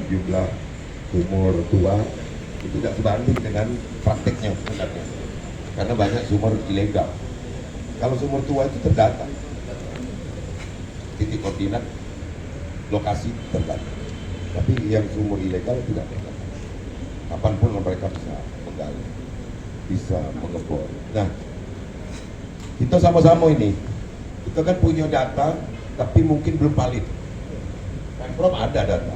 jumlah sumur tua itu tidak sebanding dengan prakteknya sebenarnya. Karena banyak sumur ilegal. Kalau sumur tua itu terdata, titik koordinat, lokasi terdata. Tapi yang sumur ilegal tidak terdata. Kapanpun mereka bisa menggali, bisa mengebor. Nah, kita sama-sama ini, kita kan punya data, tapi mungkin belum valid. Pemprov ada data,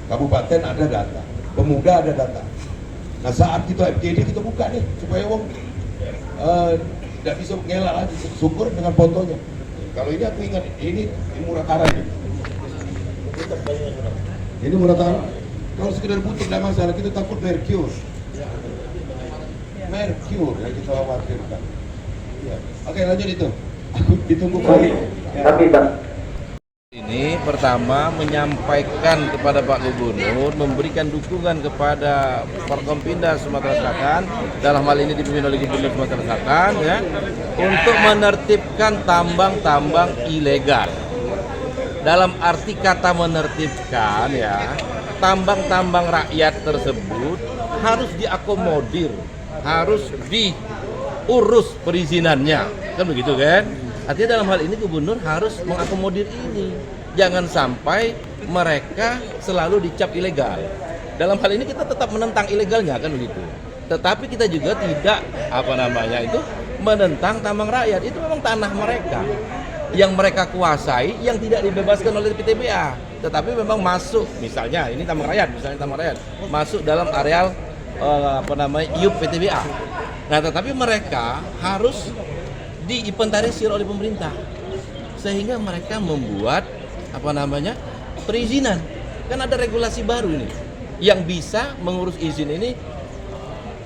kabupaten ada data, pemuda ada data. Nah saat kita FGD kita buka nih supaya wong tidak bisa mengelak lagi, syukur dengan fotonya. Kalau ini aku ingat, ini Muratara ini. Ini Muratara. Kalau sekedar butuh tidak masalah, kita takut mercure. Mercure yang kita khawatirkan. Ya. Oke lanjut itu. Aku ditunggu kali. Tapi Pak, Ini pertama menyampaikan kepada Pak Gubernur, memberikan dukungan kepada Forkompinda Sumatera Selatan, dalam hal ini dipimpin oleh Gubernur Sumatera Selatan, ya, untuk menertibkan tambang-tambang ilegal. Dalam arti kata menertibkan, ya, tambang-tambang rakyat tersebut harus diakomodir, harus diurus perizinannya, kan begitu kan? Artinya dalam hal ini gubernur harus mengakomodir ini. Jangan sampai mereka selalu dicap ilegal. Dalam hal ini kita tetap menentang ilegalnya, kan begitu. Tetapi kita juga tidak menentang tambang rakyat. Itu memang tanah mereka yang mereka kuasai, yang tidak dibebaskan oleh PTBA. Tetapi memang masuk, misalnya ini tambang rakyat, masuk dalam areal IUP PTBA. Nah, tetapi mereka harus diinventarisir oleh pemerintah sehingga mereka membuat perizinan. Kan ada regulasi baru ini yang bisa mengurus izin ini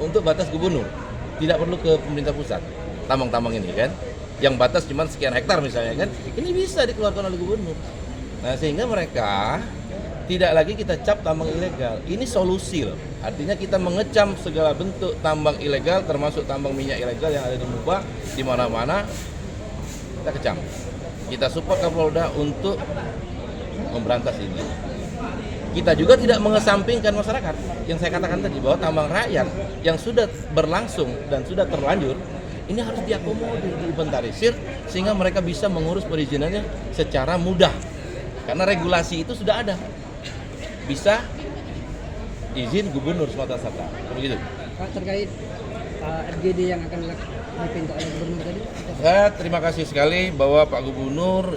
untuk batas gubernur, tidak perlu ke pemerintah pusat. Tambang-tambang ini kan yang batas cuma sekian hektar misalnya kan, ini bisa dikeluarkan oleh gubernur. Nah, sehingga mereka tidak lagi kita cap tambang ilegal. Ini solusi loh. Artinya kita mengecam segala bentuk tambang ilegal, termasuk tambang minyak ilegal yang ada di Muba, di mana-mana kita kecam. Kita support Kapolda untuk memberantas ini. Kita juga tidak mengesampingkan masyarakat. Yang saya katakan tadi bahwa tambang rakyat yang sudah berlangsung dan sudah terlanjur, ini harus diakomodir, diinventarisir sehingga mereka bisa mengurus perizinannya secara mudah. Karena regulasi itu sudah ada. Bisa izin gubernur Sumatera Selatan, begitu. Pak, terkait FGD yang akan dipimpin oleh gubernur tadi? Saya terima kasih sekali bahwa Pak Gubernur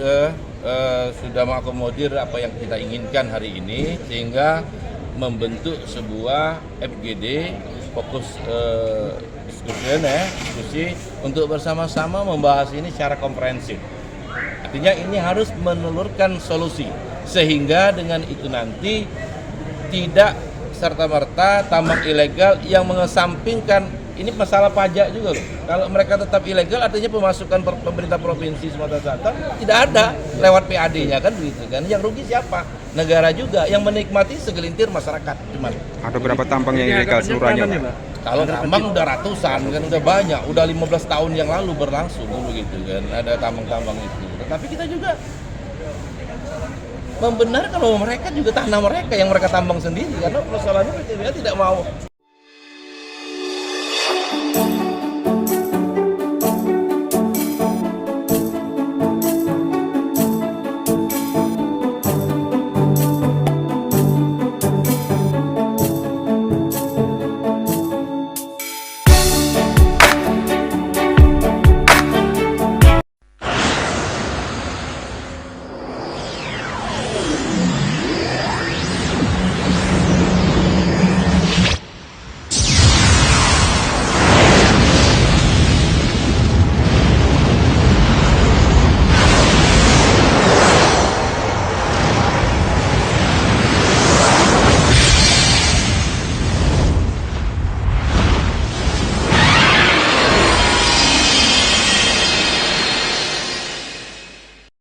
sudah mengakomodir apa yang kita inginkan hari ini, sehingga membentuk sebuah FGD fokus diskusi untuk bersama-sama membahas ini secara komprehensif. Artinya ini harus menelurkan solusi sehingga dengan itu nanti tidak serta-merta tambang ilegal yang mengesampingkan ini masalah pajak juga loh. Kalau mereka tetap ilegal artinya pemasukan pemerintah provinsi Sumatera Selatan tidak ada lewat PAD-nya kan begitu kan. Yang rugi siapa? Negara juga yang menikmati segelintir masyarakat cuman. Ada berapa tambang yang ilegal seluruhnya, Pak? Kalau tambang udah ratusan kan, udah banyak, udah 15 tahun yang lalu berlangsung begitu kan, ada tambang-tambang itu. Tetapi kita juga membenarkan bahwa mereka juga tanah mereka yang mereka tambang sendiri, karena persoalannya PTBA tidak mau